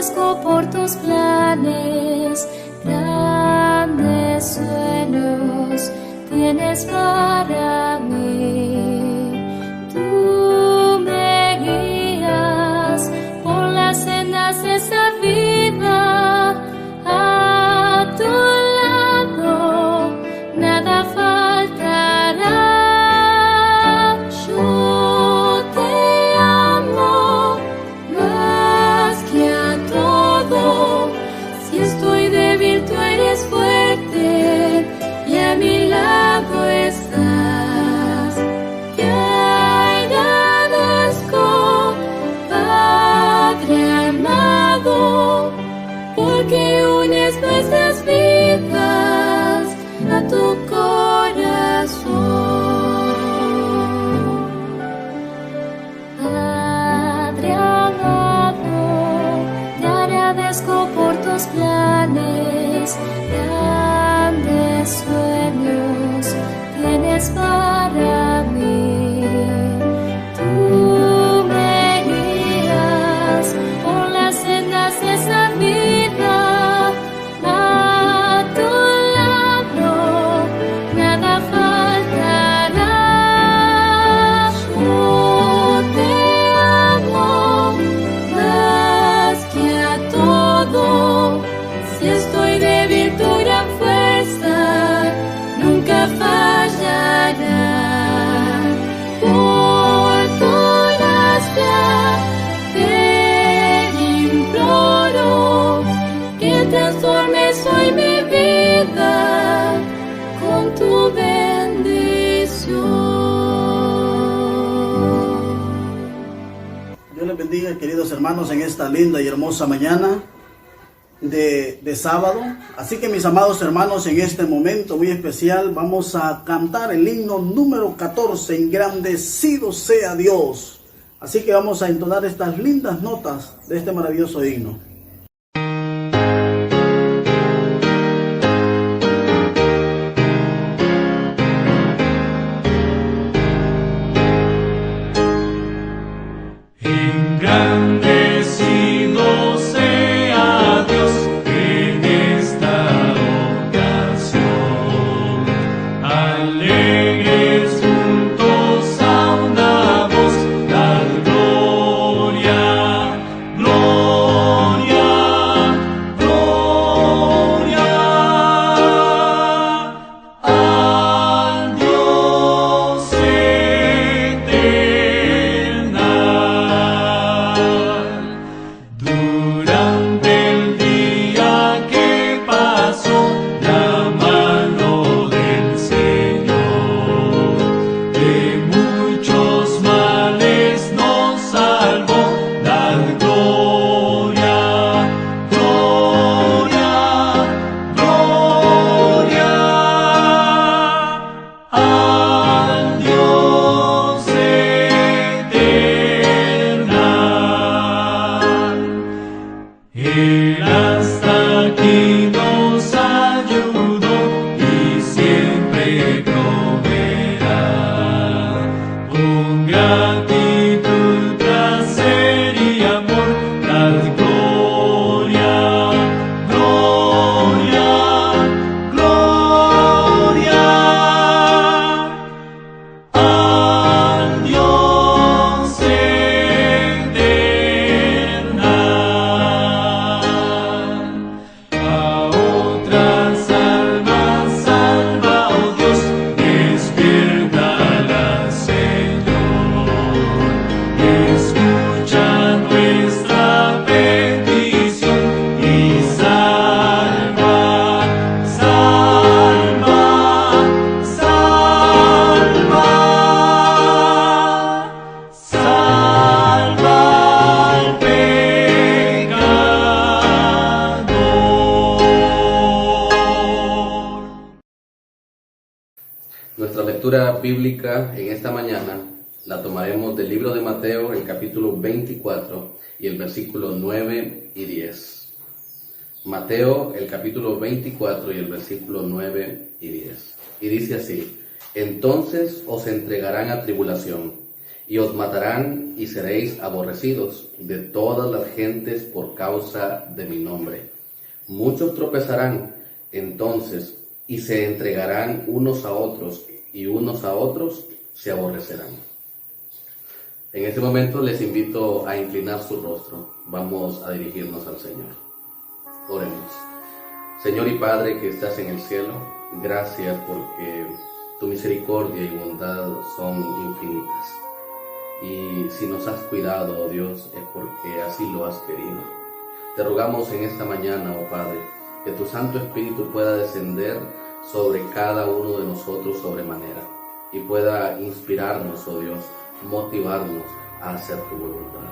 agradezco por tus planes, grandes sueños tienes para mí. Tú me guías por las sendas de esa vida, a tu lado nada faltará. Yo te amo más que a todo. Si estoy débil, tú eres fuerte y a mi lado estás. Te agradezco, Padre amado, porque unes nuestras vidas a tu corazón. Padre amado, te agradezco por tus planes, grandes sueños tienes para mí. Tú me guías por las sendas de esa vida, a tu lado nada faltará. Yo te amo más que a todo. Si estoy débil, tu gran fuerza nunca fallará. Por tu gracia te imploro que transformes hoy mi vida con tu bendición. Dios les bendiga, queridos hermanos, en esta linda y hermosa mañana de sábado. Así que, mis amados hermanos, en este momento muy especial vamos a cantar el himno número 14, Engrandecido sea Dios. Así que vamos a entonar estas lindas notas de este maravilloso himno. Engrandecido sea Dios en esta ocasión, alegres juntos a una voz, dar gloria, gloria, gloria al Dios eterno. Durante el día que pasó, la mano del Señor de muchos males nos salvó. Dad gloria, gloria, gloria al Dios eterno. Él hasta aquí nos ayudó y siempre proveerá. Con gratitud, placer y amor, dad gloria, gloria, gloria al Dios eterno. A otras almas salva, oh Dios, despiértala, Señor. Escucha nuestra petición y salva, salva, salva, salva al pecador. Nuestra lectura bíblica en esta mañana la tomaremos del libro de Mateo, el capítulo 24 y el versículo 9 y 10. Mateo, el capítulo 24 y el versículo 9 y 10. Y dice así: entonces os entregarán a tribulación, y y os matarán y seréis aborrecidos de todas las gentes por causa de mi nombre. Muchos tropezarán entonces y se entregarán unos a otros, y unos a otros se aborrecerán. En este momento les invito a inclinar su rostro. Vamos a dirigirnos al Señor. Oremos. Señor y Padre que estás en el cielo, gracias porque tu misericordia y bondad son infinitas. Y si nos has cuidado, oh Dios, es porque así lo has querido. Te rogamos en esta mañana, oh Padre, que tu Santo Espíritu pueda descender sobre cada uno de nosotros sobremanera y pueda inspirarnos, oh Dios, motivarnos a hacer tu voluntad.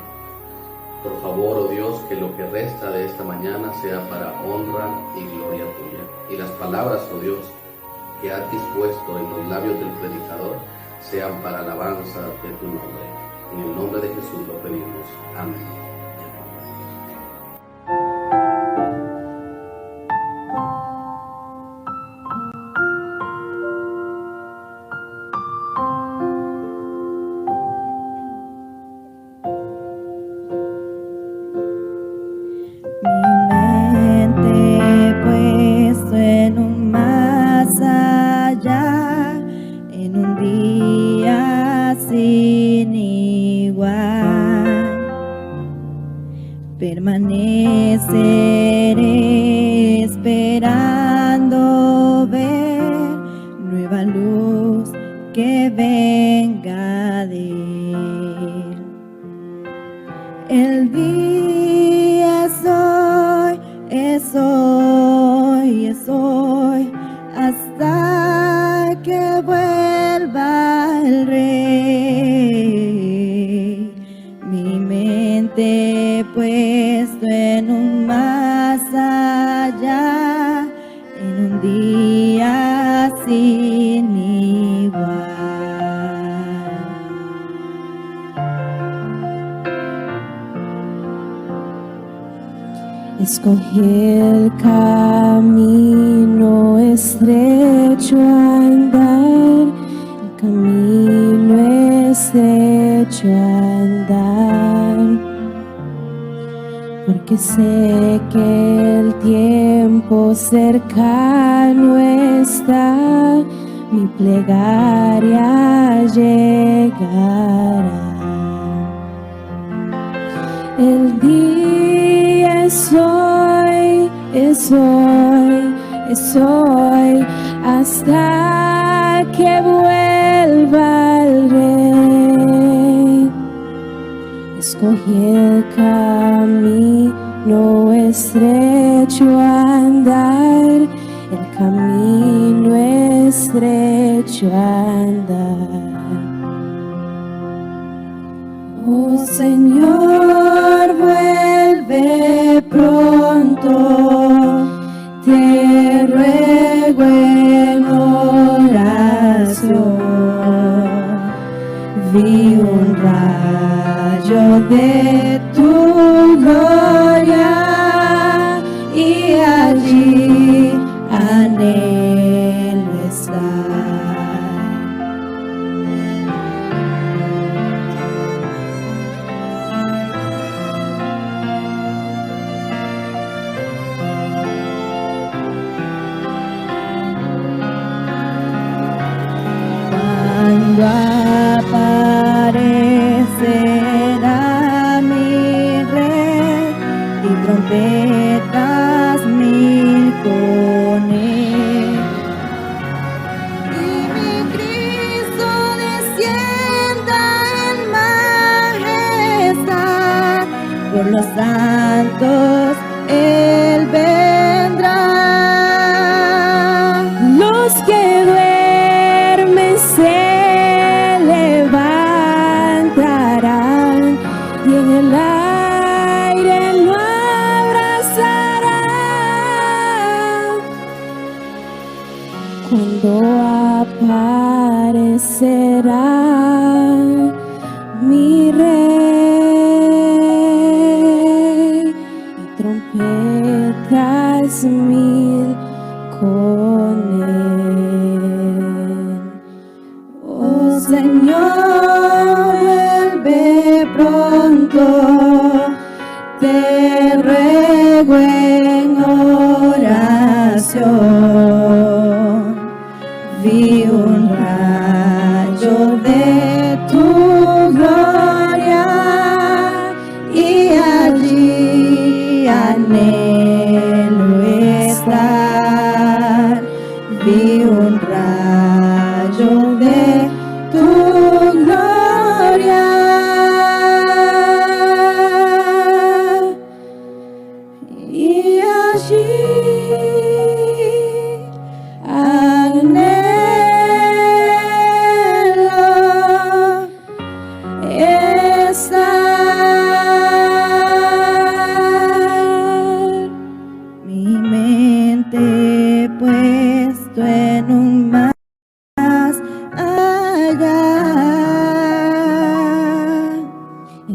Por favor, oh Dios, que lo que resta de esta mañana sea para honra y gloria tuya. Y las palabras, oh Dios, que has dispuesto en los labios del predicador sean para alabanza de tu nombre. En el nombre de Jesús lo pedimos. Amén. Permaneceré esperando ver nueva luz que venga de él. El día es hoy, hasta que vuelva el Rey. Mi mente puesto en un más allá, en un día sin igual. Escogí el camino estrecho a andar, el camino estrecho a andar, porque sé que el tiempo cercano está, mi plegaria llegará. El día es hoy, hasta que vuelva el Rey. Escogí el camino estrecho a andar, el camino estrecho a andar. Oh Señor, vuelve pronto, te ruego en oración. Vi un rayo de tu gloria y allí anhelo estar. Cuando aparecerá mi Rey y trompetas mil con él, y mi Cristo descienda en majestad, por los santos Él vendrá. Los que duermen se levantarán y en el aire lo abrazarán. Cuando aparecerá mi Rey y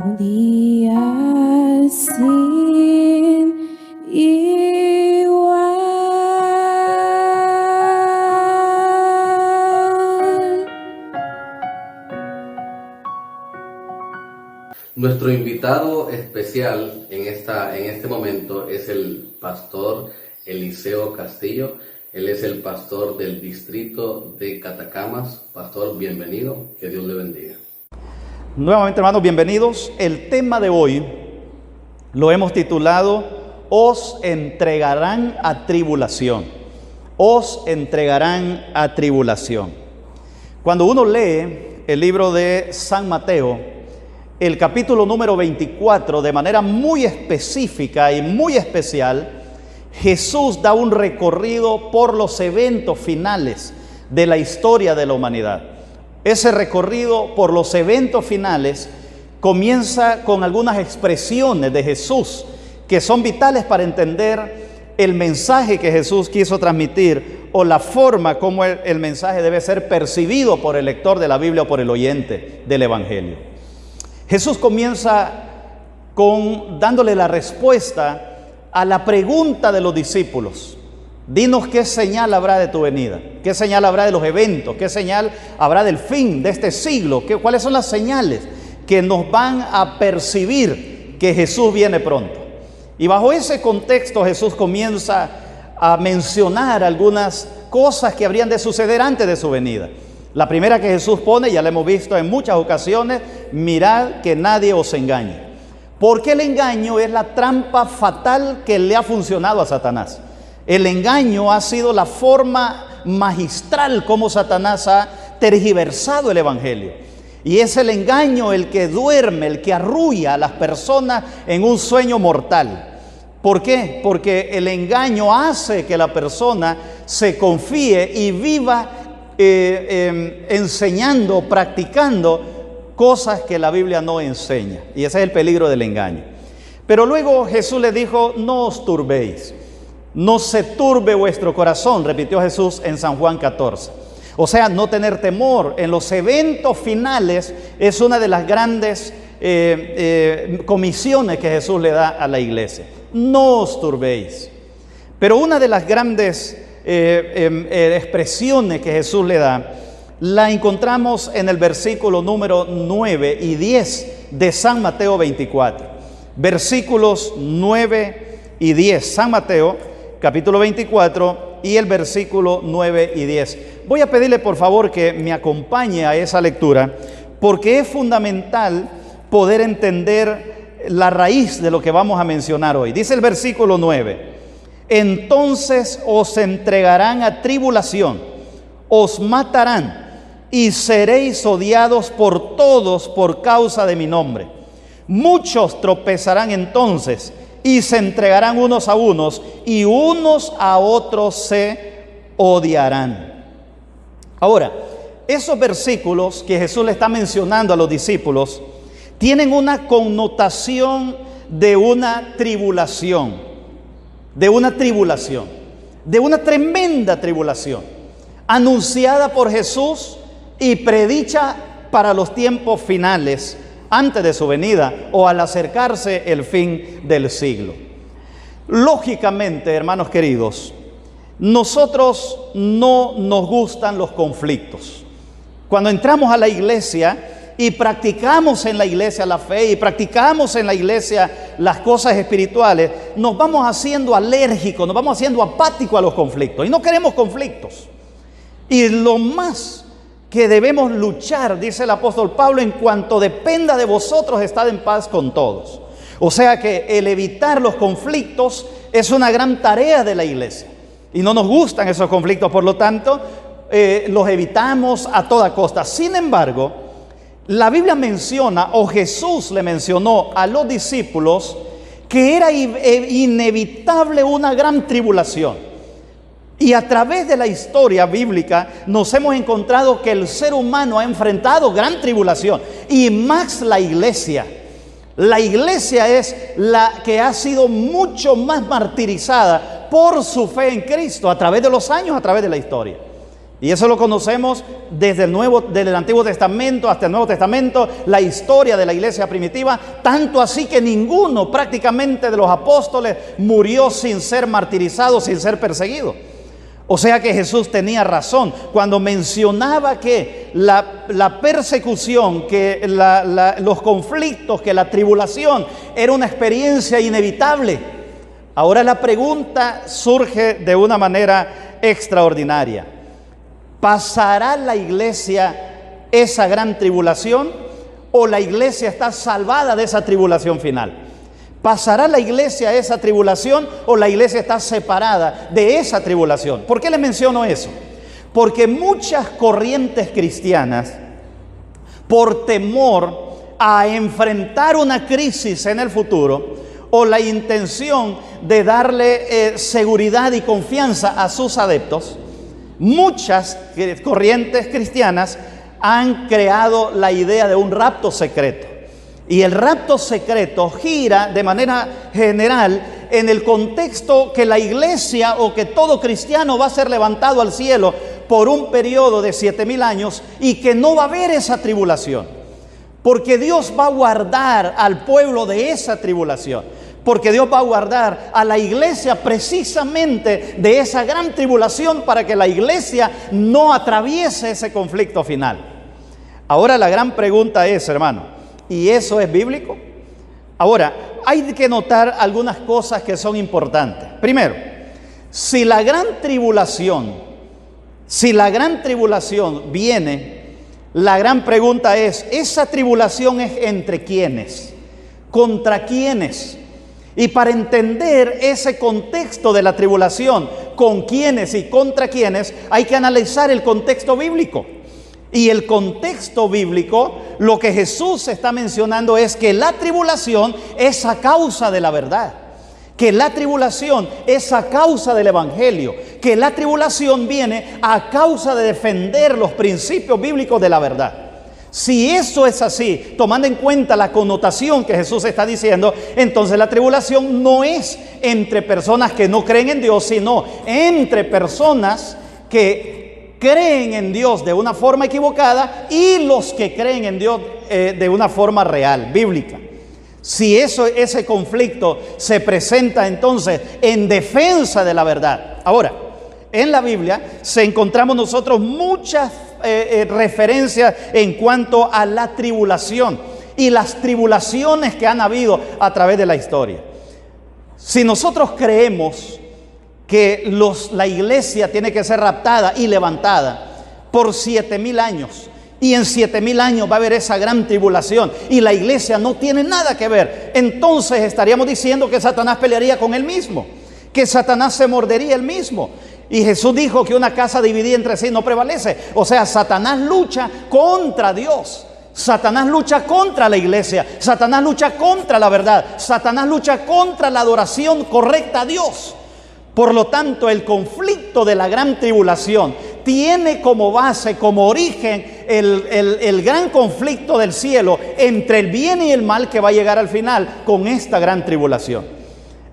un día sin igual. Nuestro invitado especial en este momento es el pastor Eliseo Castillo. Él es el pastor del distrito de Catacamas. Pastor, bienvenido. Que Dios le bendiga. Nuevamente, hermanos, bienvenidos. El tema de hoy lo hemos titulado Os entregarán a tribulación. Os entregarán a tribulación. Cuando uno lee el libro de San Mateo, el capítulo número 24, de manera muy específica y muy especial, Jesús da un recorrido por los eventos finales de la historia de la humanidad. Ese recorrido por los eventos finales comienza con algunas expresiones de Jesús que son vitales para entender el mensaje que Jesús quiso transmitir o la forma como el mensaje debe ser percibido por el lector de la Biblia o por el oyente del Evangelio. Jesús comienza dándole la respuesta a la pregunta de los discípulos. Dinos qué señal habrá de tu venida, qué señal habrá de los eventos, qué señal habrá del fin de este siglo, cuáles son las señales que nos van a percibir que Jesús viene pronto. Y bajo ese contexto Jesús comienza a mencionar algunas cosas que habrían de suceder antes de su venida. La primera que Jesús pone, ya la hemos visto en muchas ocasiones: mirad que nadie os engañe. Porque el engaño es la trampa fatal que le ha funcionado a Satanás. El engaño ha sido la forma magistral como Satanás ha tergiversado el Evangelio. Y es el engaño el que duerme, el que arrulla a las personas en un sueño mortal. ¿Por qué? Porque el engaño hace que la persona se confíe y viva enseñando, practicando cosas que la Biblia no enseña. Y ese es el peligro del engaño. Pero luego Jesús le dijo: no os turbéis, no se turbe vuestro corazón, repitió Jesús en San Juan 14. O sea, no tener temor en los eventos finales es una de las grandes comisiones que Jesús le da a la iglesia. No os turbéis. Pero una de las grandes expresiones que Jesús le da la encontramos en el versículo número 9 y 10 de San Mateo 24. Versículos 9 y 10. San Mateo, capítulo 24, y el versículo 9 y 10. Voy a pedirle por favor que me acompañe a esa lectura, porque es fundamental poder entender la raíz de lo que vamos a mencionar hoy. Dice el versículo 9: entonces os entregarán a tribulación, os matarán y seréis odiados por todos por causa de mi nombre. Muchos tropezarán entonces y se entregarán unos a unos y unos a otros se odiarán. Ahora, esos versículos que Jesús le está mencionando a los discípulos tienen una connotación de una tribulación, de una tremenda tribulación, anunciada por Jesús y predicha para los tiempos finales, antes de su venida o al acercarse el fin del siglo. Lógicamente, hermanos queridos, nosotros no nos gustan los conflictos. Cuando entramos a la iglesia y practicamos en la iglesia la fe y practicamos en la iglesia las cosas espirituales, nos vamos haciendo alérgicos, nos vamos haciendo apáticos a los conflictos y no queremos conflictos. Y lo más que debemos luchar, dice el apóstol Pablo, en cuanto dependa de vosotros, estad en paz con todos. O sea que el evitar los conflictos es una gran tarea de la iglesia y no nos gustan esos conflictos, por lo tanto los evitamos a toda costa. Sin embargo, la Biblia menciona, o Jesús le mencionó a los discípulos, que era inevitable una gran tribulación. Y a través de la historia bíblica nos hemos encontrado que el ser humano ha enfrentado gran tribulación, y más la iglesia. La iglesia es la que ha sido mucho más martirizada por su fe en Cristo a través de los años, a través de la historia. Y eso lo conocemos desde el Antiguo Testamento hasta el Nuevo Testamento, la historia de la iglesia primitiva, tanto así que ninguno prácticamente de los apóstoles murió sin ser martirizado, sin ser perseguido. O sea que Jesús tenía razón cuando mencionaba que la persecución, que los conflictos, que la tribulación era una experiencia inevitable. Ahora la pregunta surge de una manera extraordinaria. ¿Pasará la iglesia esa gran tribulación o la iglesia está salvada de esa tribulación final? ¿Pasará la iglesia esa tribulación o la iglesia está separada de esa tribulación? ¿Por qué les menciono eso? Porque muchas corrientes cristianas, por temor a enfrentar una crisis en el futuro o la intención de darle seguridad y confianza a sus adeptos, muchas corrientes cristianas han creado la idea de un rapto secreto. Y el rapto secreto gira de manera general en el contexto que la iglesia o que todo cristiano va a ser levantado al cielo por un periodo de 7,000 años y que no va a haber esa tribulación. Porque Dios va a guardar al pueblo de esa tribulación. Porque Dios va a guardar a la iglesia precisamente de esa gran tribulación para que la iglesia no atraviese ese conflicto final. Ahora la gran pregunta es, hermano, ¿y eso es bíblico? Ahora, hay que notar algunas cosas que son importantes. Primero, si la gran tribulación viene, la gran pregunta es, ¿esa tribulación es entre quiénes? ¿Contra quiénes? Y para entender ese contexto de la tribulación, con quiénes y contra quiénes, hay que analizar el contexto bíblico. Y el contexto bíblico, lo que Jesús está mencionando es que la tribulación es a causa de la verdad, que la tribulación es a causa del evangelio, que la tribulación viene a causa de defender los principios bíblicos de la verdad. Si eso es así, tomando en cuenta la connotación que Jesús está diciendo, entonces la tribulación no es entre personas que no creen en Dios, sino entre personas que creen en Dios de una forma equivocada y los que creen en Dios de una forma real, bíblica. Si ese conflicto se presenta entonces en defensa de la verdad. Ahora, en la Biblia encontramos nosotros muchas referencias en cuanto a la tribulación y las tribulaciones que han habido a través de la historia. Si nosotros creemos que la iglesia tiene que ser raptada y levantada por 7,000 años, y en 7,000 años va a haber esa gran tribulación y la iglesia no tiene nada que ver, entonces estaríamos diciendo que Satanás pelearía con él mismo, que Satanás se mordería él mismo. Y Jesús dijo que una casa dividida entre sí no prevalece. O sea, Satanás lucha contra Dios. Satanás lucha contra la iglesia. Satanás lucha contra la verdad. Satanás lucha contra la adoración correcta a Dios. Por lo tanto, el conflicto de la gran tribulación tiene como base, como origen, el gran conflicto del cielo entre el bien y el mal que va a llegar al final con esta gran tribulación.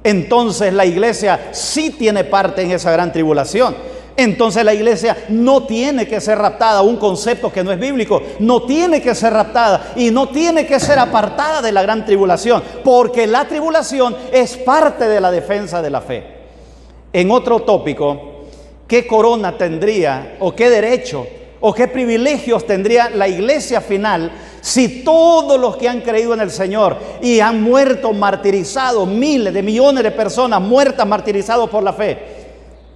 Entonces la iglesia sí tiene parte en esa gran tribulación. Entonces la iglesia no tiene que ser raptada, un concepto que no es bíblico, no tiene que ser raptada y no tiene que ser apartada de la gran tribulación, porque la tribulación es parte de la defensa de la fe. En otro tópico, ¿qué corona tendría o qué derecho o qué privilegios tendría la iglesia final si todos los que han creído en el Señor y han muerto martirizados, miles de millones de personas muertas martirizados por la fe?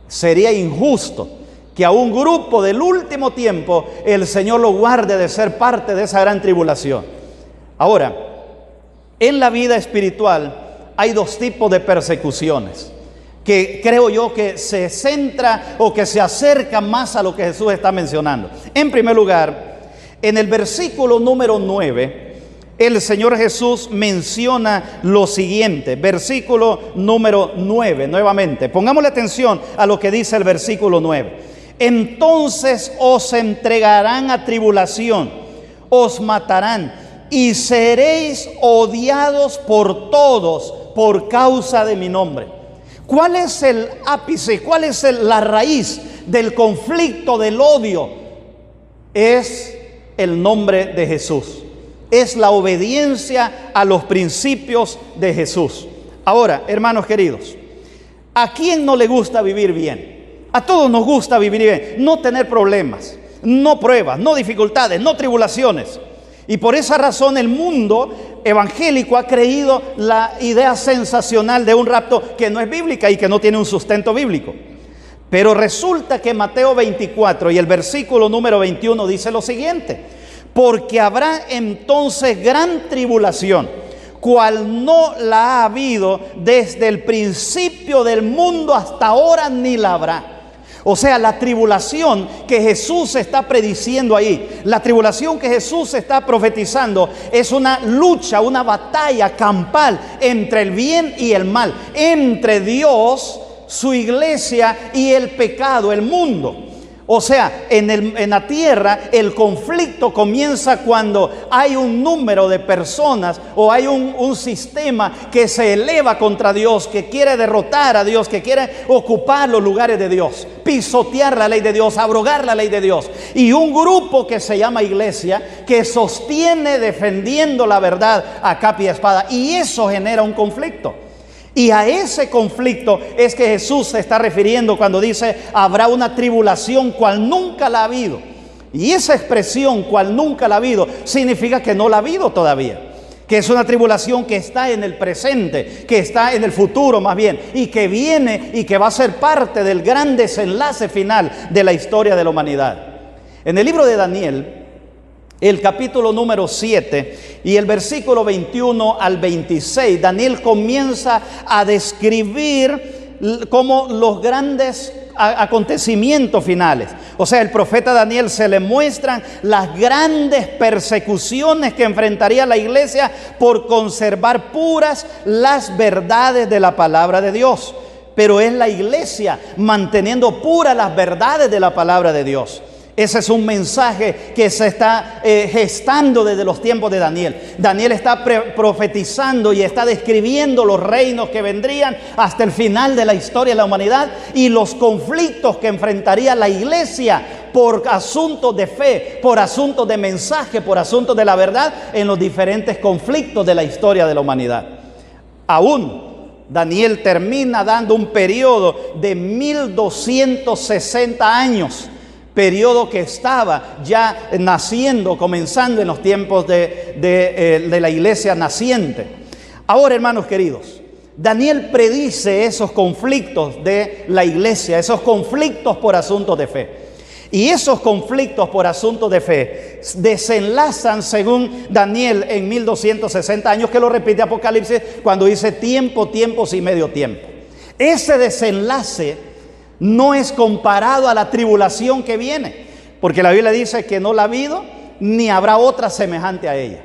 Sería injusto que a un grupo del último tiempo el Señor lo guarde de ser parte de esa gran tribulación. Ahora, en la vida espiritual hay dos tipos de persecuciones que creo yo que se centra o que se acerca más a lo que Jesús está mencionando. En primer lugar, en el versículo número 9, el Señor Jesús menciona lo siguiente. Versículo número 9, nuevamente. Pongámosle atención a lo que dice el versículo 9. Entonces os entregarán a tribulación, os matarán y seréis odiados por todos por causa de mi nombre. ¿Cuál es el ápice? ¿Cuál es la raíz del conflicto, del odio, es el nombre de Jesús. Es la obediencia a los principios de Jesús. Ahora, hermanos queridos, ¿a quién no le gusta vivir bien? A todos nos gusta vivir bien, no tener problemas, no pruebas, no dificultades, no tribulaciones. Y por esa razón el mundo evangélico ha creído la idea sensacional de un rapto que no es bíblica y que no tiene un sustento bíblico. Pero resulta que Mateo 24 y el versículo número 21 dice lo siguiente: porque habrá entonces gran tribulación, cual no la ha habido desde el principio del mundo hasta ahora, ni la habrá. O sea, la tribulación que Jesús está prediciendo ahí, la tribulación que Jesús está profetizando, es una lucha, una batalla campal entre el bien y el mal, entre Dios, su iglesia y el pecado, el mundo. O sea, en la tierra el conflicto comienza cuando hay un número de personas o hay un sistema que se eleva contra Dios, que quiere derrotar a Dios, que quiere ocupar los lugares de Dios, pisotear la ley de Dios, abrogar la ley de Dios. Y un grupo que se llama iglesia que sostiene defendiendo la verdad a capa y espada. Y eso genera un conflicto. Y a ese conflicto es que Jesús se está refiriendo cuando dice: habrá una tribulación cual nunca la ha habido. Y esa expresión, cual nunca la ha habido, significa que no la ha habido todavía. Que es una tribulación que está en el presente, que está en el futuro más bien, y que viene y que va a ser parte del gran desenlace final de la historia de la humanidad. En el libro de Daniel, el capítulo número 7 y el versículo 21 al 26, Daniel comienza a describir como los grandes acontecimientos finales. O sea, el profeta Daniel se le muestran las grandes persecuciones que enfrentaría la iglesia por conservar puras las verdades de la palabra de Dios. Pero es la iglesia manteniendo puras las verdades de la palabra de Dios. Ese es un mensaje que se está gestando desde los tiempos de Daniel. Daniel está profetizando y está describiendo los reinos que vendrían hasta el final de la historia de la humanidad y los conflictos que enfrentaría la iglesia por asuntos de fe, por asuntos de mensaje, por asuntos de la verdad en los diferentes conflictos de la historia de la humanidad. Aún Daniel termina dando un periodo de 1260 años. Periodo que estaba ya naciendo, comenzando en los tiempos de la iglesia naciente. Ahora, hermanos queridos, Daniel predice esos conflictos de la iglesia, esos conflictos por asuntos de fe. Y esos conflictos por asuntos de fe desenlazan, según Daniel, en 1260 años, que lo repite Apocalipsis cuando dice tiempo, tiempos y medio tiempo. Ese desenlace no es comparado a la tribulación que viene, porque la Biblia dice que no la ha habido ni habrá otra semejante a ella.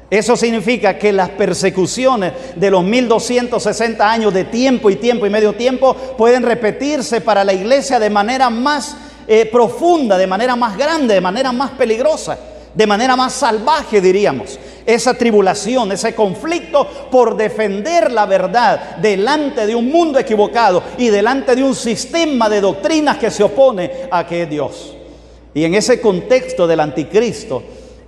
Eso significa que las persecuciones de los 1260 años de tiempo y medio tiempo pueden repetirse para la iglesia de manera más profunda, de manera más grande, de manera más peligrosa, de manera más salvaje, diríamos. Esa tribulación, ese conflicto por defender la verdad delante de un mundo equivocado y delante de un sistema de doctrinas que se opone a que es Dios. Y en ese contexto del anticristo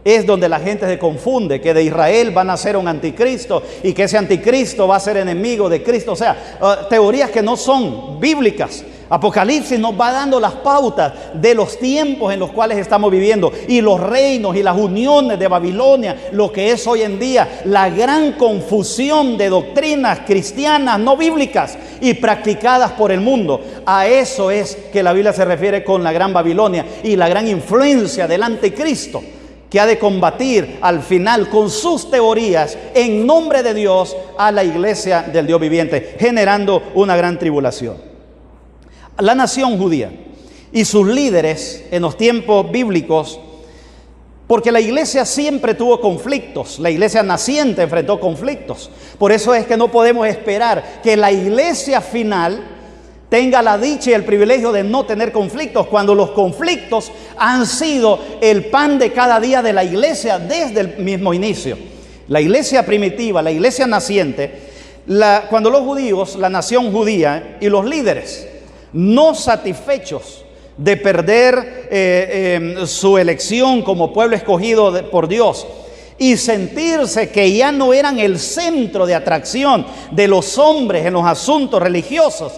es donde la gente se confunde, que de Israel va a nacer un anticristo y que ese anticristo va a ser enemigo de Cristo. O sea, teorías que no son bíblicas. Apocalipsis nos va dando las pautas de los tiempos en los cuales estamos viviendo y los reinos y las uniones de Babilonia, lo que es hoy en día la gran confusión de doctrinas cristianas no bíblicas y practicadas por el mundo. A eso es que la Biblia se refiere con la gran Babilonia y la gran influencia del anticristo, que ha de combatir al final con sus teorías en nombre de Dios a la iglesia del Dios viviente, generando una gran tribulación. La nación judía y sus líderes en los tiempos bíblicos, porque la iglesia siempre tuvo conflictos, la iglesia naciente enfrentó conflictos. Por eso es que no podemos esperar que la iglesia final tenga la dicha y el privilegio de no tener conflictos, cuando los conflictos han sido el pan de cada día de la iglesia desde el mismo inicio. La iglesia primitiva, la iglesia naciente, cuando los judíos, la nación judía y los líderes, no satisfechos de perder su elección como pueblo escogido por Dios y sentirse que ya no eran el centro de atracción de los hombres en los asuntos religiosos,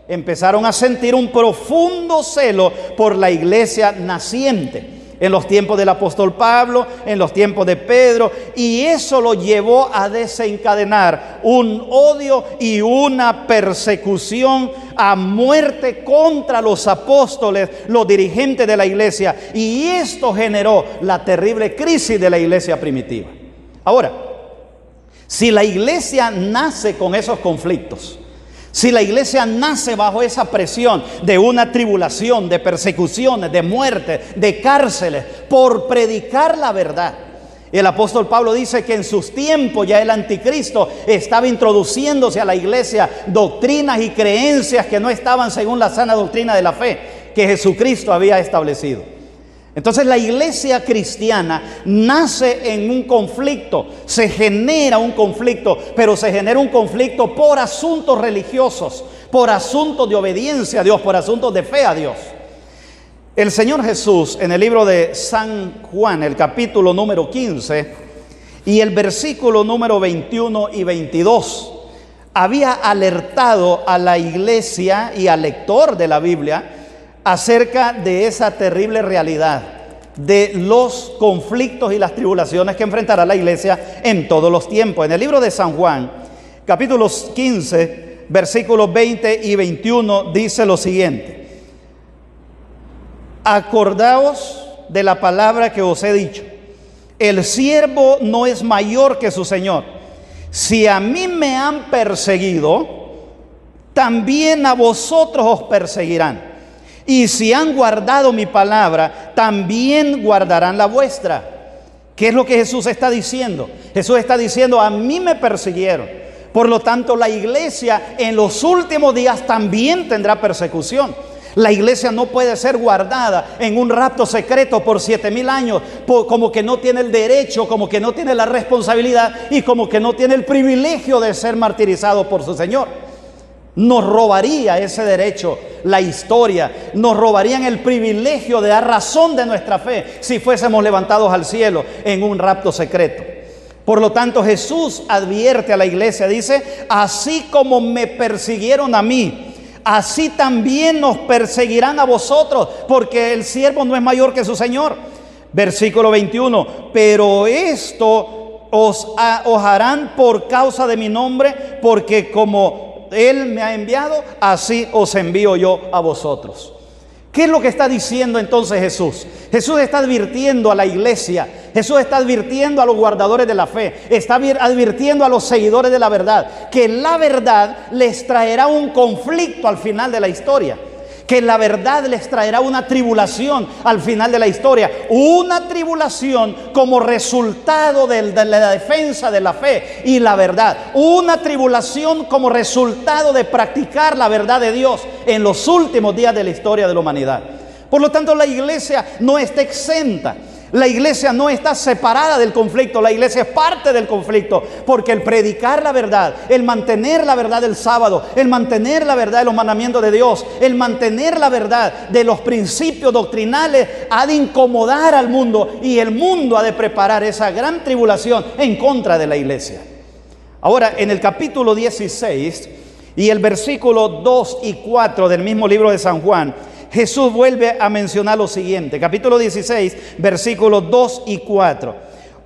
empezaron a sentir un profundo celo por la iglesia naciente. En los tiempos del apóstol Pablo, en los tiempos de Pedro, y eso lo llevó a desencadenar un odio y una persecución a muerte contra los apóstoles, los dirigentes de la iglesia, y esto generó la terrible crisis de la iglesia primitiva. Ahora, si la iglesia nace con esos conflictos, si la iglesia nace bajo esa presión de una tribulación, de persecuciones, de muerte, de cárceles, por predicar la verdad. El apóstol Pablo dice que en sus tiempos ya el anticristo estaba introduciéndose a la iglesia doctrinas y creencias que no estaban según la sana doctrina de la fe que Jesucristo había establecido. Entonces la iglesia cristiana nace en un conflicto, se genera un conflicto, pero se genera un conflicto por asuntos religiosos, por asuntos de obediencia a Dios, por asuntos de fe a Dios. El Señor Jesús en el libro de San Juan, el capítulo número 15 y el versículo número 21 y 22, había alertado a la iglesia y al lector de la Biblia acerca de esa terrible realidad de los conflictos y las tribulaciones que enfrentará la iglesia en todos los tiempos. En el libro de San Juan, capítulo 15, versículos 20 y 21, dice lo siguiente: acordaos de la palabra que os he dicho, el siervo no es mayor que su señor. Si a mí me han perseguido, también a vosotros os perseguirán. Y si han guardado mi palabra, también guardarán la vuestra. ¿Qué es lo que Jesús está diciendo? Jesús está diciendo: a mí me persiguieron. Por lo tanto, la iglesia en los últimos días también tendrá persecución. La iglesia no puede ser guardada en un rapto secreto por 7,000 años, como que no tiene el derecho, como que no tiene la responsabilidad y como que no tiene el privilegio de ser martirizado por su Señor. Nos robaría ese derecho la historia, nos robarían el privilegio de dar razón de nuestra fe si fuésemos levantados al cielo en un rapto secreto. Por lo tanto, Jesús advierte a la iglesia, dice: así como me persiguieron a mí, así también nos perseguirán a vosotros, porque el siervo no es mayor que su señor. Versículo 21, pero esto os harán por causa de mi nombre, porque como Él me ha enviado, así os envío yo a vosotros. ¿Qué es lo que está diciendo entonces Jesús? Jesús está advirtiendo a la iglesia, Jesús está advirtiendo a los guardadores de la fe, está advirtiendo a los seguidores de la verdad, que la verdad les traerá un conflicto al final de la historia, que la verdad les traerá una tribulación al final de la historia, una tribulación como resultado de la defensa de la fe y la verdad, una tribulación como resultado de practicar la verdad de Dios en los últimos días de la historia de la humanidad. Por lo tanto, la iglesia no está exenta. La iglesia no está separada del conflicto, la iglesia es parte del conflicto, porque el predicar la verdad, el mantener la verdad del sábado, el mantener la verdad de los mandamientos de Dios, el mantener la verdad de los principios doctrinales ha de incomodar al mundo, y el mundo ha de preparar esa gran tribulación en contra de la iglesia. Ahora, en el capítulo 16 y el versículo 2 y 4 del mismo libro de San Juan, Jesús vuelve a mencionar lo siguiente, capítulo 16, versículos 2 y 4.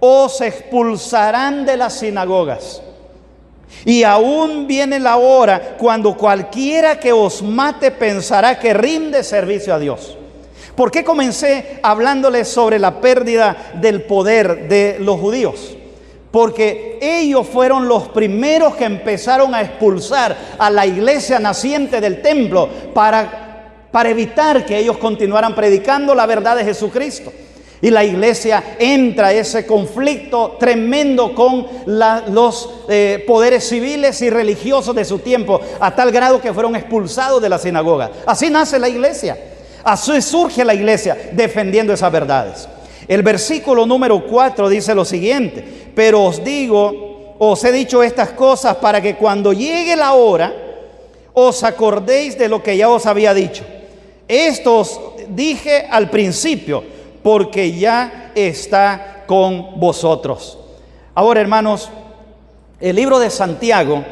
Os expulsarán de las sinagogas, y aún viene la hora cuando cualquiera que os mate pensará que rinde servicio a Dios. ¿Por qué comencé hablándoles sobre la pérdida del poder de los judíos? Porque ellos fueron los primeros que empezaron a expulsar a la iglesia naciente del templo para evitar que ellos continuaran predicando la verdad de Jesucristo. Y la iglesia entra a ese conflicto tremendo con los poderes civiles y religiosos de su tiempo, a tal grado que fueron expulsados de la sinagoga. Así nace la iglesia, así surge la iglesia defendiendo esas verdades. El versículo número 4 dice lo siguiente: pero os he dicho estas cosas para que cuando llegue la hora os acordéis de lo que ya os había dicho. Estos dije al principio, porque ya está con vosotros. Ahora, hermanos, el libro de Santiago,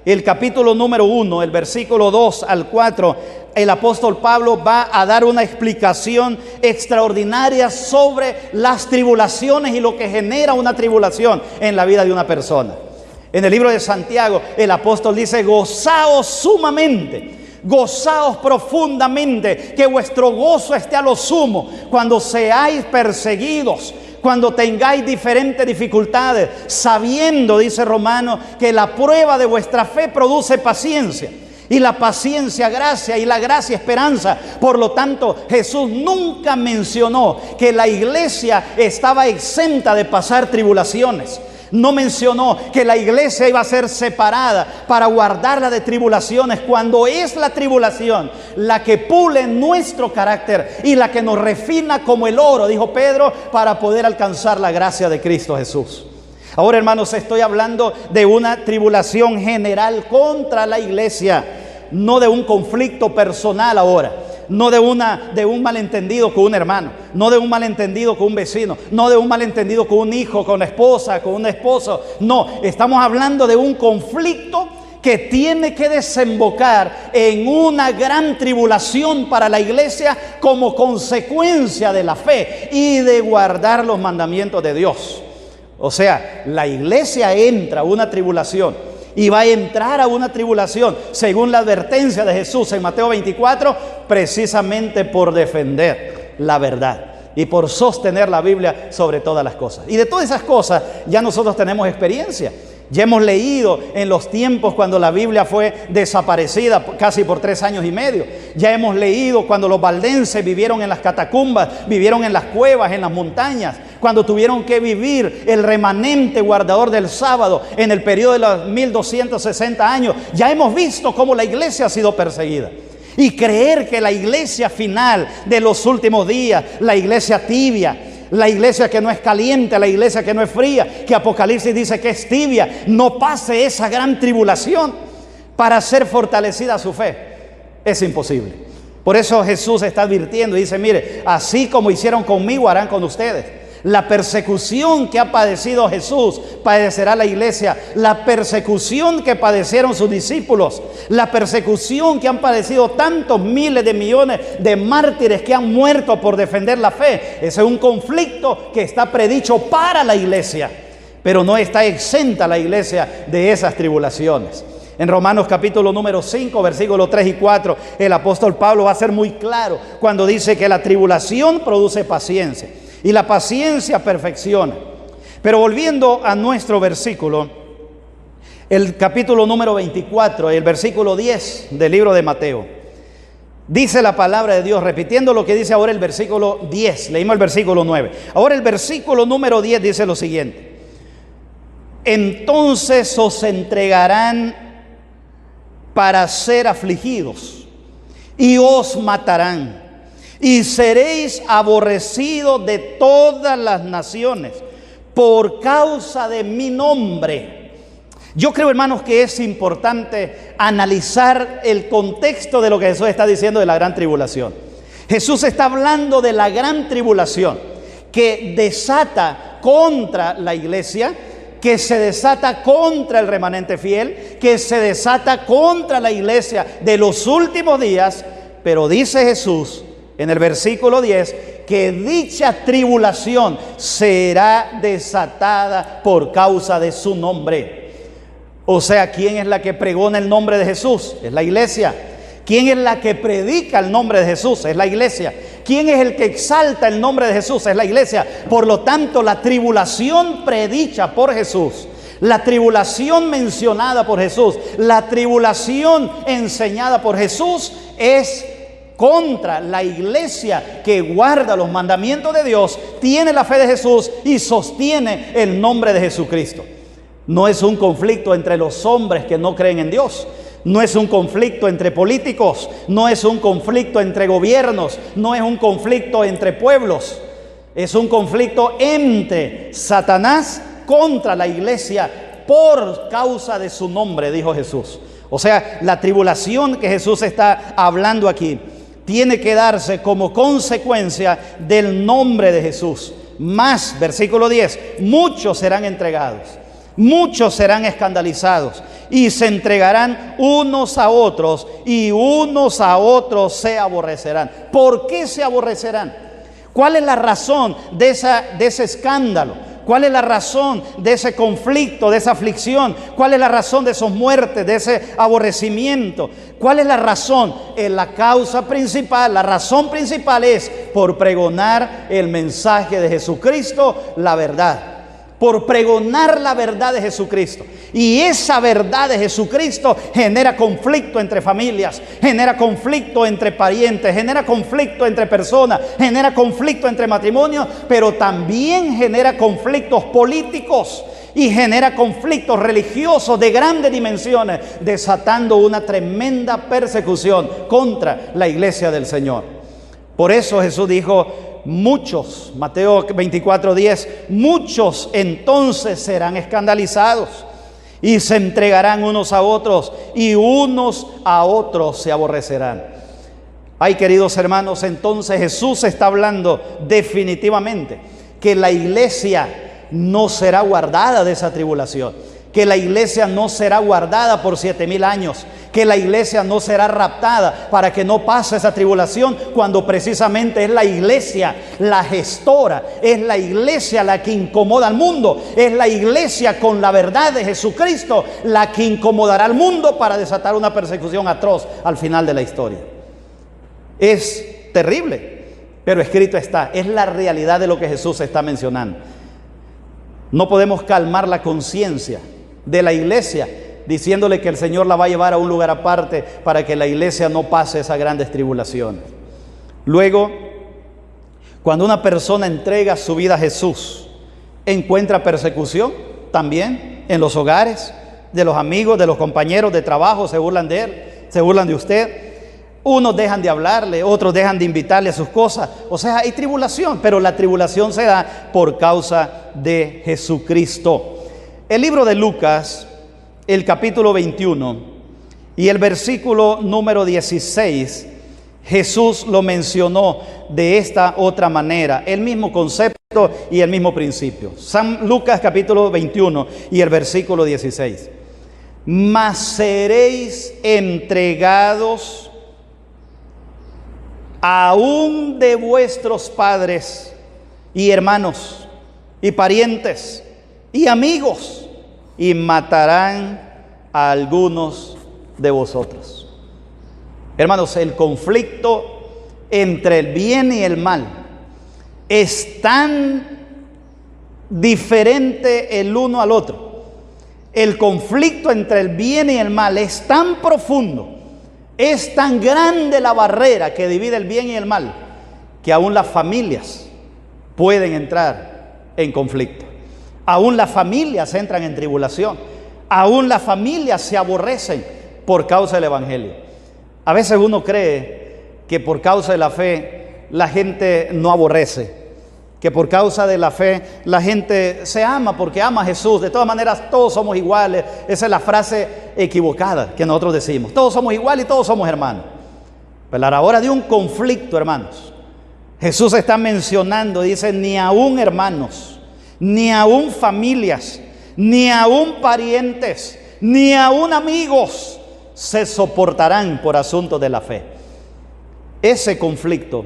el capítulo número 1, el versículo 2 al 4, el apóstol Pablo va a dar una explicación extraordinaria sobre las tribulaciones y lo que genera una tribulación en la vida de una persona. En el libro de Santiago, el apóstol dice: gozaos sumamente, gozaos profundamente, que vuestro gozo esté a lo sumo cuando seáis perseguidos, cuando tengáis diferentes dificultades, sabiendo, dice Romanos, que la prueba de vuestra fe produce paciencia, y la paciencia gracia, y la gracia esperanza. Por lo tanto, Jesús nunca mencionó que la iglesia estaba exenta de pasar tribulaciones. No mencionó que la iglesia iba a ser separada para guardarla de tribulaciones, cuando es la tribulación la que pule nuestro carácter y la que nos refina como el oro, dijo Pedro, para poder alcanzar la gracia de Cristo Jesús. Ahora, hermanos, estoy hablando de una tribulación general contra la iglesia, no de un conflicto personal ahora. No de un malentendido con un hermano, no de un malentendido con un vecino, no de un malentendido con un hijo, con la esposa, con un esposo. No, estamos hablando de un conflicto que tiene que desembocar en una gran tribulación para la iglesia como consecuencia de la fe y de guardar los mandamientos de Dios. O sea, la iglesia entra a una tribulación. Y va a entrar a una tribulación, según la advertencia de Jesús en Mateo 24, precisamente por defender la verdad y por sostener la Biblia sobre todas las cosas. Y de todas esas cosas ya nosotros tenemos experiencia. Ya hemos leído en los tiempos cuando la Biblia fue desaparecida casi por 3 años y medio. Ya hemos leído cuando los valdenses vivieron en las catacumbas, vivieron en las cuevas, en las montañas, cuando tuvieron que vivir el remanente guardador del sábado en el periodo de los 1260 años. Ya hemos visto cómo la iglesia ha sido perseguida. Y creer que la iglesia final de los últimos días, la iglesia tibia, la iglesia que no es caliente, la iglesia que no es fría, que Apocalipsis dice que es tibia, no pase esa gran tribulación para ser fortalecida su fe, es imposible. Por eso Jesús está advirtiendo y dice: mire, así como hicieron conmigo, harán con ustedes. La persecución que ha padecido Jesús, padecerá la iglesia. La persecución que padecieron sus discípulos, la persecución que han padecido tantos miles de millones de mártires que han muerto por defender la fe. Ese es un conflicto que está predicho para la iglesia, pero no está exenta la iglesia de esas tribulaciones. En Romanos capítulo número 5, versículos 3 y 4, el apóstol Pablo va a ser muy claro cuando dice que la tribulación produce paciencia. Y la paciencia perfecciona. Pero volviendo a nuestro versículo, el capítulo número 24, el versículo 10 del libro de Mateo, dice la palabra de Dios, repitiendo lo que dice ahora el versículo 10, leímos el versículo 9. Ahora el versículo número 10 dice lo siguiente: entonces os entregarán para ser afligidos y os matarán. Y seréis aborrecidos de todas las naciones por causa de mi nombre. Yo creo, hermanos, que es importante analizar el contexto de lo que Jesús está diciendo de la gran tribulación. Jesús está hablando de la gran tribulación que desata contra la iglesia, que se desata contra el remanente fiel, que se desata contra la iglesia de los últimos días. Pero dice Jesús en el versículo 10 que dicha tribulación será desatada por causa de su nombre. O sea, ¿quién es la que pregona el nombre de Jesús? Es la iglesia. ¿Quién es la que predica el nombre de Jesús? Es la iglesia. ¿Quién es el que exalta el nombre de Jesús? Es la iglesia. Por lo tanto, la tribulación predicha por Jesús, la tribulación mencionada por Jesús, la tribulación enseñada por Jesús es contra la iglesia que guarda los mandamientos de Dios, tiene la fe de Jesús y sostiene el nombre de Jesucristo. No es un conflicto entre los hombres que no creen en Dios. No es un conflicto entre políticos. No es un conflicto entre gobiernos. No es un conflicto entre pueblos. Es un conflicto entre Satanás contra la iglesia por causa de su nombre, dijo Jesús. O sea, la tribulación que Jesús está hablando aquí tiene que darse como consecuencia del nombre de Jesús. Más, versículo 10, muchos serán entregados, muchos serán escandalizados y se entregarán unos a otros y unos a otros se aborrecerán. ¿Por qué se aborrecerán? ¿Cuál es la razón de ese escándalo? ¿Cuál es la razón de ese conflicto, de esa aflicción? ¿Cuál es la razón de esas muertes, de ese aborrecimiento? ¿Cuál es la razón? La causa principal, la razón principal es por pregonar el mensaje de Jesucristo, la verdad. Por pregonar la verdad de Jesucristo. Y esa verdad de Jesucristo genera conflicto entre familias, genera conflicto entre parientes, genera conflicto entre personas, genera conflicto entre matrimonios, pero también genera conflictos políticos y genera conflictos religiosos de grandes dimensiones, desatando una tremenda persecución contra la iglesia del Señor. Por eso Jesús dijo, muchos, Mateo 24:10, muchos entonces serán escandalizados y se entregarán unos a otros y unos a otros se aborrecerán. Ay, queridos hermanos, entonces Jesús está hablando definitivamente que la iglesia no será guardada de esa tribulación, que la iglesia no será guardada por 7,000 años, que la iglesia no será raptada para que no pase esa tribulación, cuando precisamente es la iglesia la gestora, es la iglesia la que incomoda al mundo, es la iglesia con la verdad de Jesucristo la que incomodará al mundo para desatar una persecución atroz al final de la historia. Es terrible, pero escrito está, es la realidad de lo que Jesús está mencionando. No podemos calmar la conciencia de la iglesia diciéndole que el Señor la va a llevar a un lugar aparte para que la iglesia no pase esas grandes tribulaciones. Luego, cuando una persona entrega su vida a Jesús, encuentra persecución también en los hogares, de los amigos, de los compañeros de trabajo, se burlan de él, se burlan de usted. Unos dejan de hablarle, otros dejan de invitarle a sus cosas. O sea, hay tribulación, pero la tribulación se da por causa de Jesucristo. El libro de Lucas, el capítulo 21 y el versículo número 16, Jesús lo mencionó de esta otra manera, el mismo concepto y el mismo principio. San Lucas capítulo 21 y el versículo 16. Mas seréis entregados aún de vuestros padres y hermanos y parientes y amigos, y matarán a algunos de vosotros. Hermanos, el conflicto entre el bien y el mal es tan diferente el uno al otro. El conflicto entre el bien y el mal es tan profundo, es tan grande la barrera que divide el bien y el mal, que aún las familias pueden entrar en conflicto. Aún las familias entran en tribulación. Aún las familias se aborrecen por causa del evangelio. A veces uno cree que por causa de la fe la gente no aborrece, que por causa de la fe la gente se ama porque ama a Jesús. De todas maneras, todos somos iguales. Esa es la frase equivocada que nosotros decimos. Todos somos iguales y todos somos hermanos. Pero a la hora de un conflicto, hermanos, Jesús está mencionando, dice, ni aún hermanos, ni aún familias, ni aún parientes, ni aún amigos se soportarán por asuntos de la fe. Ese conflicto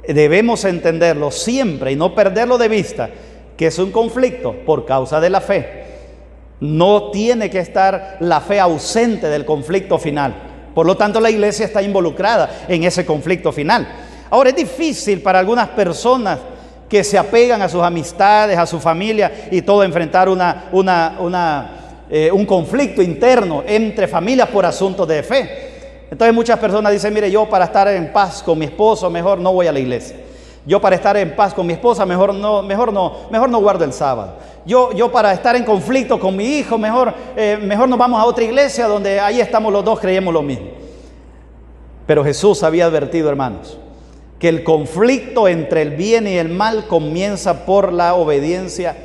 debemos entenderlo siempre y no perderlo de vista, que es un conflicto por causa de la fe. No tiene que estar la fe ausente del conflicto final. Por lo tanto, la iglesia está involucrada en ese conflicto final. Ahora, es difícil para algunas personas que se apegan a sus amistades, a su familia y todo, enfrentar un conflicto interno entre familias por asuntos de fe. Entonces muchas personas dicen, mire, yo para estar en paz con mi esposo mejor no voy a la iglesia. Yo para estar en paz con mi esposa mejor no guardo el sábado. Yo para estar en conflicto con mi hijo mejor nos vamos a otra iglesia donde ahí estamos los dos, creemos lo mismo. Pero Jesús había advertido, hermanos, que el conflicto entre el bien y el mal comienza por la obediencia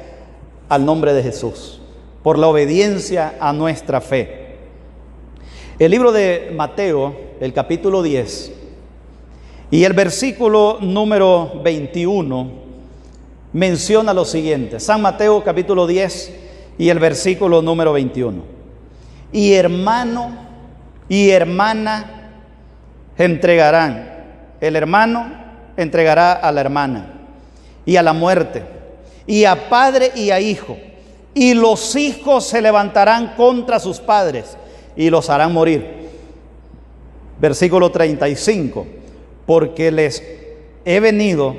al nombre de Jesús, por la obediencia a nuestra fe. El libro de Mateo, el capítulo 10, Y el versículo número 21 menciona lo siguiente. San Mateo capítulo 10 y el versículo número 21. Y hermano y hermana entregarán. El hermano entregará a la hermana y a la muerte, y a padre y a hijo. Y los hijos se levantarán contra sus padres y los harán morir. Versículo 35. Porque les he venido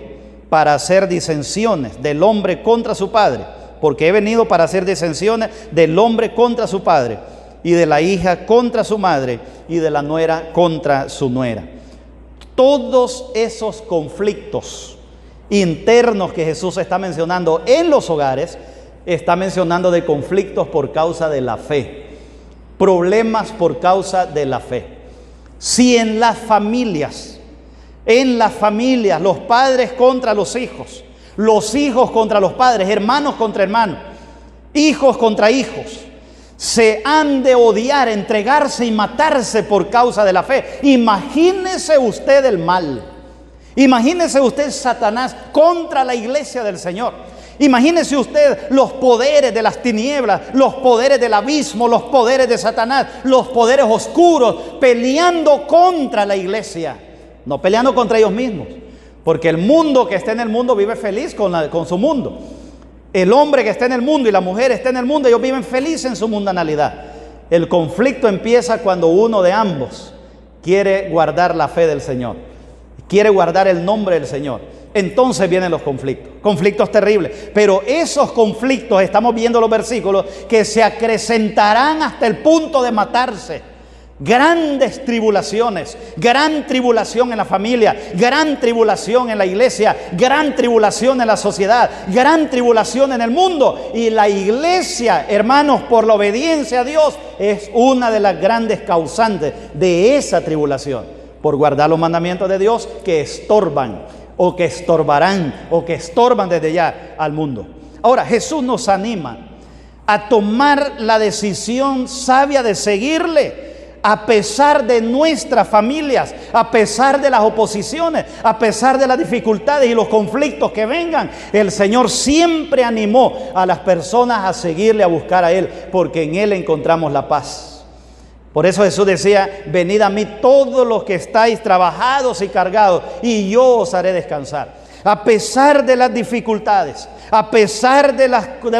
para hacer disensiones del hombre contra su padre. Porque he venido para hacer disensiones del hombre contra su padre, y de la hija contra su madre, y de la nuera contra su nuera. Todos esos conflictos internos que Jesús está mencionando en los hogares, está mencionando de conflictos por causa de la fe, problemas por causa de la fe. Si en las familias, los padres contra los hijos contra los padres, hermanos contra hermanos, hijos contra hijos, se han de odiar, entregarse y matarse por causa de la fe. Imagínese usted el mal. Imagínese usted Satanás contra la iglesia del Señor. Imagínese usted los poderes de las tinieblas, los poderes del abismo, los poderes de Satanás, los poderes oscuros peleando contra la iglesia. No peleando contra ellos mismos, porque el mundo que está en el mundo vive feliz con su mundo. El hombre que está en el mundo y la mujer está en el mundo, ellos viven felices en su mundanalidad. El conflicto empieza cuando uno de ambos quiere guardar la fe del Señor, quiere guardar el nombre del Señor. Entonces vienen los conflictos terribles. Pero esos conflictos, estamos viendo los versículos, que se acrecentarán hasta el punto de matarse. Grandes tribulaciones, gran tribulación en la familia, gran tribulación en la iglesia, gran tribulación en la sociedad, gran tribulación en el mundo. Y la iglesia, hermanos, por la obediencia a Dios, es una de las grandes causantes de esa tribulación, por guardar los mandamientos de Dios que estorban, o que estorbarán, o que estorban desde ya al mundo. Ahora, Jesús nos anima a tomar la decisión sabia de seguirle, a pesar de nuestras familias, a pesar de las oposiciones, a pesar de las dificultades y los conflictos que vengan. El Señor siempre animó a las personas a seguirle, a buscar a Él, porque en Él encontramos la paz. Por eso Jesús decía: venid a mí todos los que estáis trabajados y cargados, y yo os haré descansar. A pesar de las dificultades, a pesar de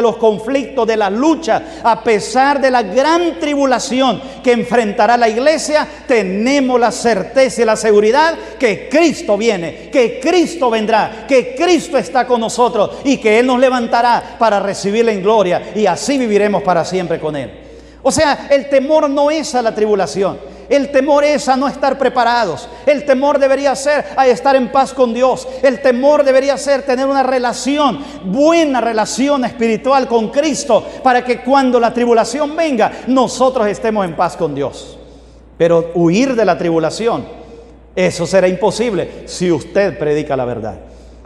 los conflictos, de las luchas, a pesar de la gran tribulación que enfrentará la iglesia, tenemos la certeza y la seguridad que Cristo viene, que Cristo vendrá, que Cristo está con nosotros y que Él nos levantará para recibirle en gloria, y así viviremos para siempre con Él. O sea, el temor no es a la tribulación. El temor es a no estar preparados. El temor debería ser a estar en paz con Dios. El temor debería ser tener una relación, buena relación espiritual con Cristo, para que cuando la tribulación venga, nosotros estemos en paz con Dios. Pero huir de la tribulación, eso será imposible si usted predica la verdad.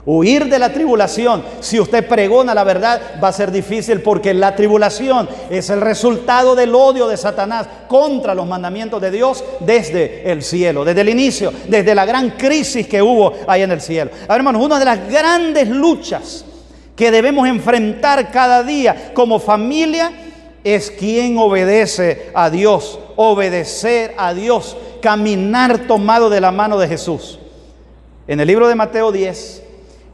Huir de la tribulación, si usted pregona la verdad, va a ser difícil, porque la tribulación es el resultado del odio de Satanás contra los mandamientos de Dios desde el cielo, desde el inicio, desde la gran crisis que hubo ahí en el cielo. A ver, hermanos, una de las grandes luchas que debemos enfrentar cada día como familia es quién obedece a Dios, obedecer a Dios, caminar tomado de la mano de Jesús. En el libro de Mateo 10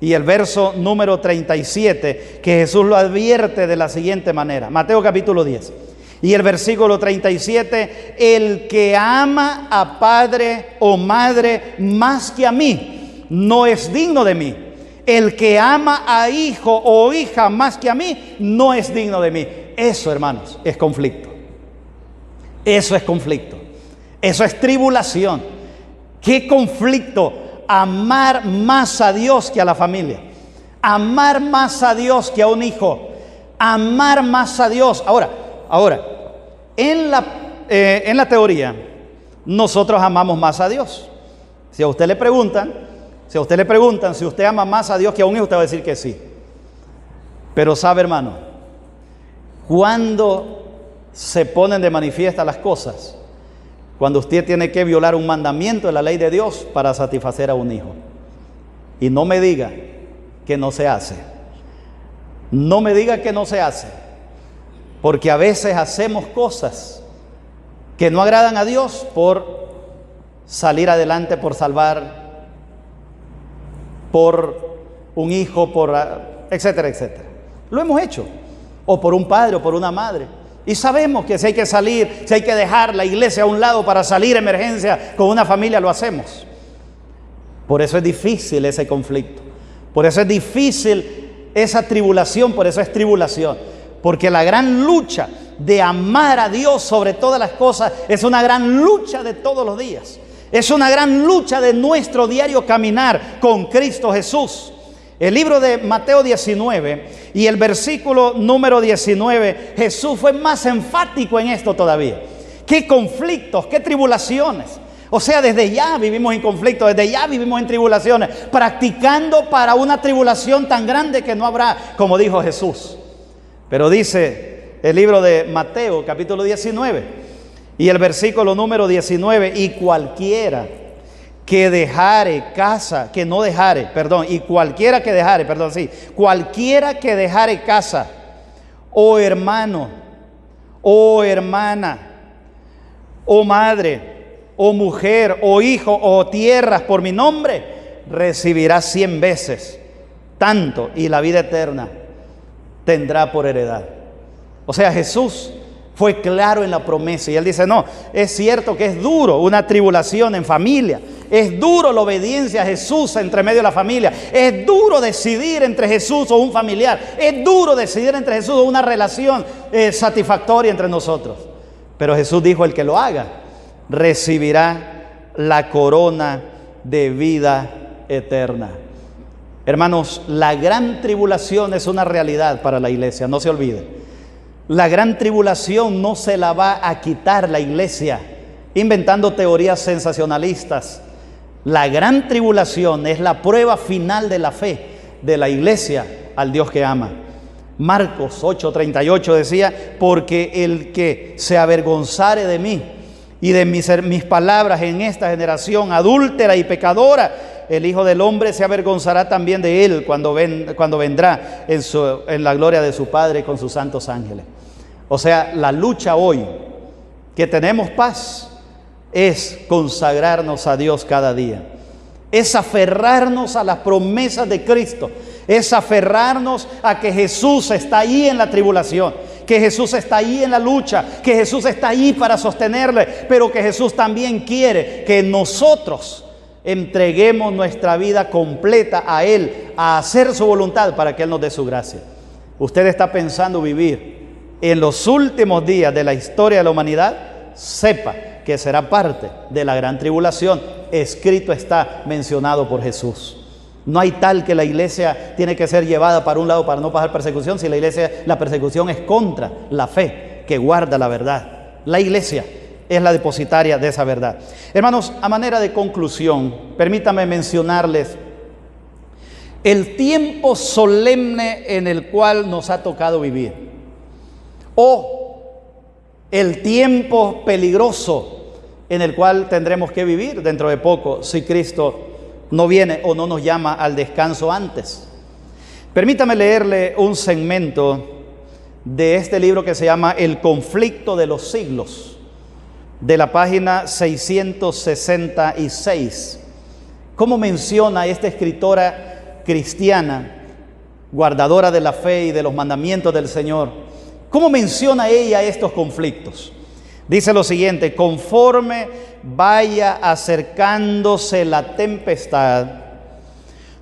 y el verso número 37, que Jesús lo advierte de la siguiente manera. Mateo capítulo 10 y el versículo 37: el que ama a padre o madre más que a mí, no es digno de mí. El que ama a hijo o hija más que a mí, no es digno de mí. Eso, hermanos, es conflicto. Eso es conflicto. Eso es tribulación. ¿Qué conflicto? Amar más a Dios que a la familia. Amar más a Dios que a un hijo. Amar más a Dios. Ahora, en la teoría, nosotros amamos más a Dios. Si a usted le preguntan si usted ama más a Dios que a un hijo, usted va a decir que sí. Pero sabe, hermano, cuando se ponen de manifiesta las cosas, cuando usted tiene que violar un mandamiento de la ley de Dios para satisfacer a un hijo. Y no me diga que no se hace. No me diga que no se hace. Porque a veces hacemos cosas que no agradan a Dios por salir adelante, por salvar, por un hijo, por etcétera, etcétera. Lo hemos hecho. O por un padre o por una madre. Y sabemos que si hay que salir, si hay que dejar la iglesia a un lado para salir a emergencia con una familia, lo hacemos. Por eso es difícil ese conflicto. Por eso es difícil esa tribulación, por eso es tribulación. Porque la gran lucha de amar a Dios sobre todas las cosas es una gran lucha de todos los días. Es una gran lucha de nuestro diario caminar con Cristo Jesús. El libro de Mateo 19 y el versículo número 19, Jesús fue más enfático en esto todavía. ¿Qué conflictos, qué tribulaciones? O sea, desde ya vivimos en conflictos, desde ya vivimos en tribulaciones, practicando para una tribulación tan grande que no habrá, como dijo Jesús. Pero dice el libro de Mateo, capítulo 19, y el versículo número 19, y cualquiera que dejare casa, que no dejare, perdón, y cualquiera que dejare, perdón, sí, cualquiera que dejare casa, o hermano, o hermana, o madre, o mujer, o hijo, o tierras por mi nombre, recibirá 100 veces tanto, y la vida eterna tendrá por heredad. O sea, Jesús fue claro en la promesa y Él dice, no, es cierto que es duro una tribulación en familia, es duro la obediencia a Jesús entre medio de la familia, es duro decidir entre Jesús o un familiar, es duro decidir entre Jesús o una relación satisfactoria entre nosotros. Pero Jesús dijo, el que lo haga recibirá la corona de vida eterna. Hermanos, la gran tribulación es una realidad para la iglesia, no se olvide. La gran tribulación no se la va a quitar la iglesia inventando teorías sensacionalistas. La gran tribulación es la prueba final de la fe de la iglesia al Dios que ama. Marcos 8:38 decía, porque el que se avergonzare de mí y de mis palabras en esta generación adúltera y pecadora, el Hijo del Hombre se avergonzará también de él cuando vendrá en la gloria de su Padre con sus santos ángeles. O sea, la lucha hoy, que tenemos paz, es consagrarnos a Dios cada día. Es aferrarnos a las promesas de Cristo. Es aferrarnos a que Jesús está ahí en la tribulación, que Jesús está ahí en la lucha, que Jesús está ahí para sostenerle, pero que Jesús también quiere que nosotros entreguemos nuestra vida completa a Él, a hacer su voluntad para que Él nos dé su gracia. Usted está pensando vivir en los últimos días de la historia de la humanidad, sepa que será parte de la gran tribulación. Escrito está, mencionado por Jesús. No hay tal que la iglesia tiene que ser llevada para un lado para no pasar persecución, si la persecución es contra la fe que guarda la verdad. La iglesia es la depositaria de esa verdad. Hermanos, a manera de conclusión, permítame mencionarles el tiempo solemne en el cual nos ha tocado vivir, o el tiempo peligroso en el cual tendremos que vivir dentro de poco si Cristo no viene o no nos llama al descanso antes. Permítame leerle un segmento de este libro que se llama El conflicto de los siglos, de la página 666. ¿Cómo menciona esta escritora cristiana, guardadora de la fe y de los mandamientos del Señor? ¿Cómo menciona ella estos conflictos? Dice lo siguiente: conforme vaya acercándose la tempestad,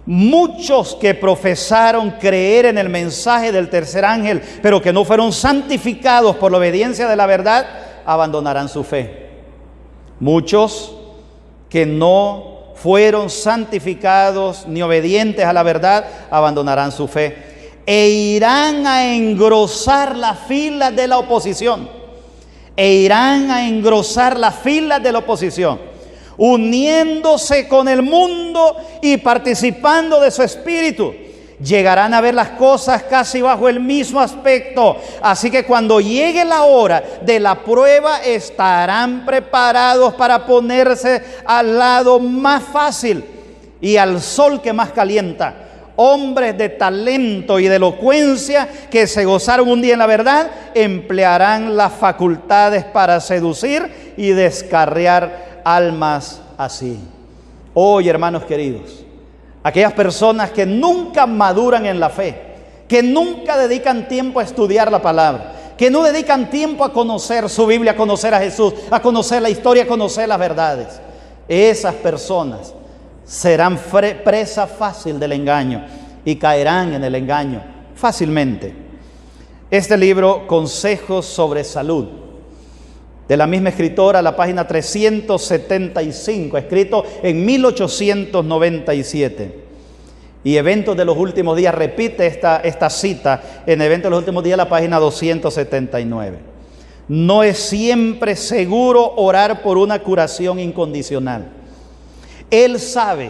muchos que profesaron creer en el mensaje del tercer ángel, pero que no fueron santificados por la obediencia de la verdad, abandonarán su fe. Muchos que no fueron santificados ni obedientes a la verdad, abandonarán su fe e irán a engrosar las filas de la oposición. Uniéndose con el mundo y participando de su espíritu, Llegarán a ver las cosas casi bajo el mismo aspecto. Así que cuando llegue la hora de la prueba, estarán preparados para ponerse al lado más fácil y al sol que más calienta. Hombres de talento y de elocuencia que se gozaron un día en la verdad, emplearán las facultades para seducir y descarriar almas así. Hoy, hermanos queridos, aquellas personas que nunca maduran en la fe, que nunca dedican tiempo a estudiar la palabra, que no dedican tiempo a conocer su Biblia, a conocer a Jesús, a conocer la historia, a conocer las verdades, esas personas serán presa fácil del engaño y caerán en el engaño fácilmente. Este libro, Consejos sobre Salud, de la misma escritora, la página 375, escrito en 1897. Y Eventos de los Últimos Días repite esta cita en Eventos de los Últimos Días, la página 279. No es siempre seguro orar por una curación incondicional. Él sabe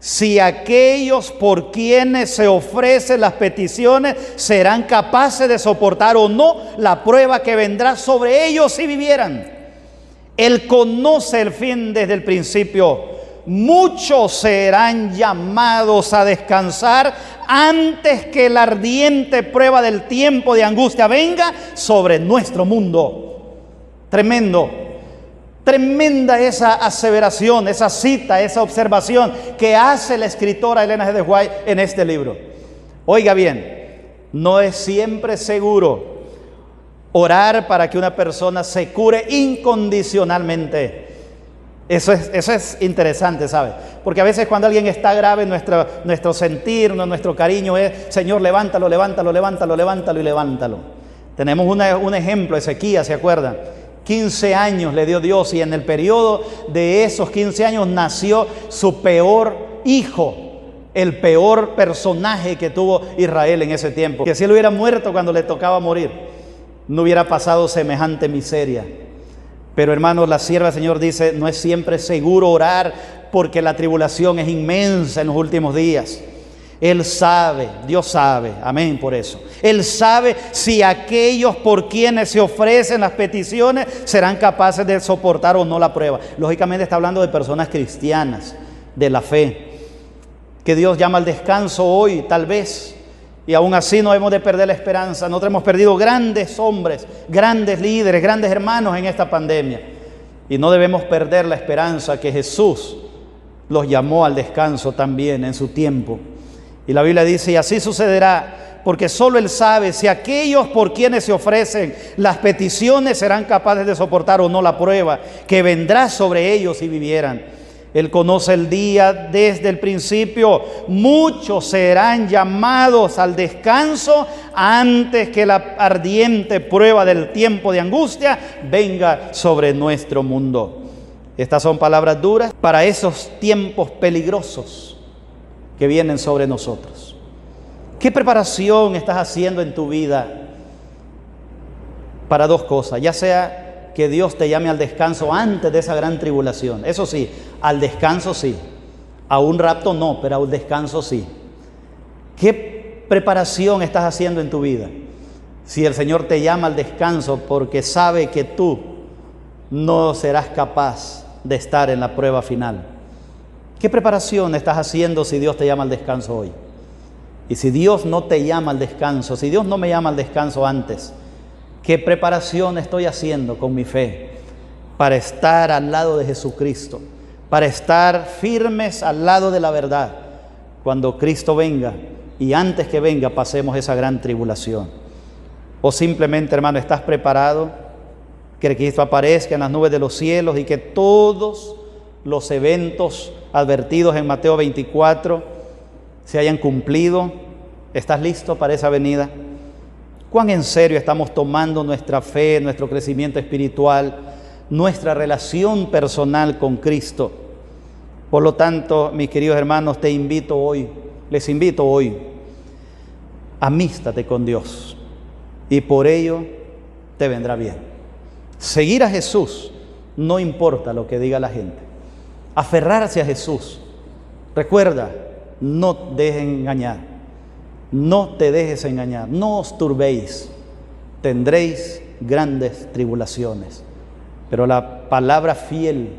si aquellos por quienes se ofrecen las peticiones serán capaces de soportar o no la prueba que vendrá sobre ellos si vivieran. Él conoce el fin desde el principio. Muchos serán llamados a descansar antes que la ardiente prueba del tiempo de angustia venga sobre nuestro mundo. Tremendo. Tremenda esa aseveración, esa cita, esa observación que hace la escritora Elena G. de White en este libro. Oiga bien, no es siempre seguro orar para que una persona se cure incondicionalmente. Eso es interesante, ¿sabe? Porque a veces cuando alguien está grave, nuestro sentir, nuestro cariño es: Señor, levántalo, levántalo, levántalo, levántalo y levántalo. Tenemos un ejemplo, Ezequías, ¿se acuerdan? 15 años le dio Dios, y en el periodo de esos 15 años nació su peor hijo, el peor personaje que tuvo Israel en ese tiempo. Que si él hubiera muerto cuando le tocaba morir, no hubiera pasado semejante miseria. Pero hermanos, la sierva del Señor dice: no es siempre seguro orar porque la tribulación es inmensa en los últimos días. Él sabe, Dios sabe, amén por eso. Él sabe si aquellos por quienes se ofrecen las peticiones serán capaces de soportar o no la prueba. Lógicamente está hablando de personas cristianas, de la fe, que Dios llama al descanso hoy, tal vez. Y aún así no hemos de perder la esperanza. Nosotros hemos perdido grandes hombres, grandes líderes, grandes hermanos en esta pandemia. Y no debemos perder la esperanza que Jesús los llamó al descanso también en su tiempo. Y la Biblia dice: y así sucederá, porque solo Él sabe si aquellos por quienes se ofrecen las peticiones serán capaces de soportar o no la prueba que vendrá sobre ellos si vivieran. Él conoce el día desde el principio. Muchos serán llamados al descanso antes que la ardiente prueba del tiempo de angustia venga sobre nuestro mundo. Estas son palabras duras para esos tiempos peligrosos que vienen sobre nosotros. ¿Qué preparación estás haciendo en tu vida para dos cosas? Ya sea que Dios te llame al descanso antes de esa gran tribulación. Eso sí, al descanso sí. A un rapto no, pero al descanso sí. ¿Qué preparación estás haciendo en tu vida? Si el Señor te llama al descanso porque sabe que tú no serás capaz de estar en la prueba final. ¿Qué preparación estás haciendo si Dios te llama al descanso hoy? Y si Dios no te llama al descanso, si Dios no me llama al descanso antes, ¿qué preparación estoy haciendo con mi fe para estar al lado de Jesucristo? Para estar firmes al lado de la verdad cuando Cristo venga y antes que venga pasemos esa gran tribulación. O simplemente, hermano, ¿estás preparado? Que Cristo aparezca en las nubes de los cielos y que todos los eventos advertidos en Mateo 24 se hayan cumplido. ¿Estás listo para esa venida? ¿Cuán en serio estamos tomando nuestra fe, nuestro crecimiento espiritual, nuestra relación personal con Cristo? Por lo tanto, mis queridos hermanos, les invito hoy, amístate con Dios y por ello te vendrá bien. Seguir a Jesús, no importa lo que diga la gente. Aferrarse a Jesús. Recuerda, no dejen engañar. No te dejes engañar, no os turbéis, tendréis grandes tribulaciones. Pero la palabra fiel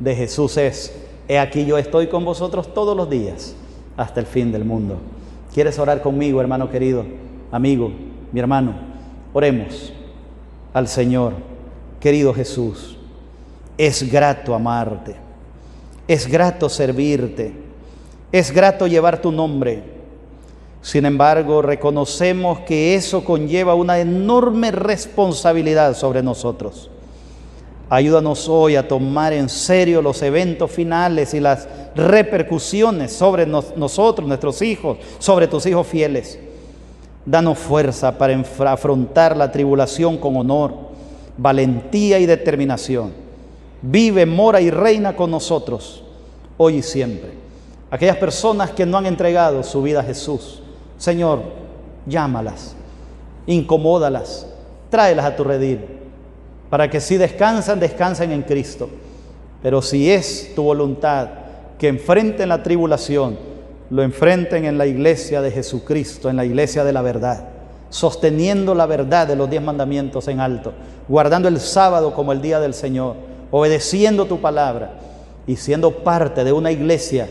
de Jesús es: he aquí yo estoy con vosotros todos los días hasta el fin del mundo. ¿Quieres orar conmigo, hermano querido, amigo, mi hermano? Oremos al Señor. Querido Jesús, es grato amarte, es grato servirte, es grato llevar tu nombre. Sin embargo, reconocemos que eso conlleva una enorme responsabilidad sobre nosotros. Ayúdanos hoy a tomar en serio los eventos finales y las repercusiones sobre nosotros, nuestros hijos, sobre tus hijos fieles. Danos fuerza para afrontar la tribulación con honor, valentía y determinación. Vive, mora y reina con nosotros, hoy y siempre. Aquellas personas que no han entregado su vida a Jesús, Señor, llámalas, incomódalas, tráelas a tu redil, para que si descansan, descansen en Cristo. Pero si es tu voluntad que enfrenten la tribulación, lo enfrenten en la iglesia de Jesucristo, en la iglesia de la verdad, sosteniendo la verdad de los 10 mandamientos en alto, guardando el sábado como el día del Señor, obedeciendo tu palabra y siendo parte de una iglesia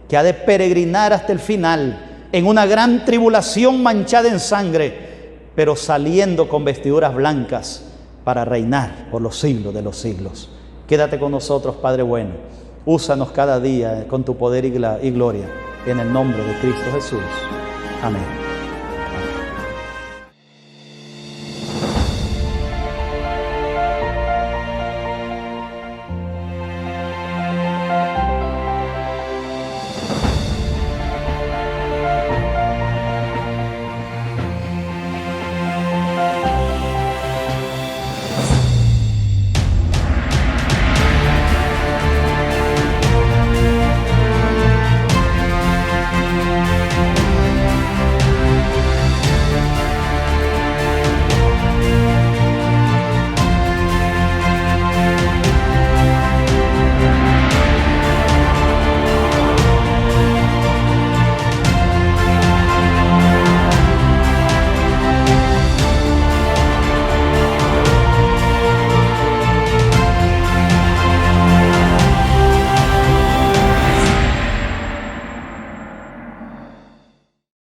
que ha de peregrinar hasta el final en una gran tribulación manchada en sangre, pero saliendo con vestiduras blancas para reinar por los siglos de los siglos. Quédate con nosotros, Padre bueno. Úsanos cada día con tu poder y gloria. En el nombre de Cristo Jesús. Amén.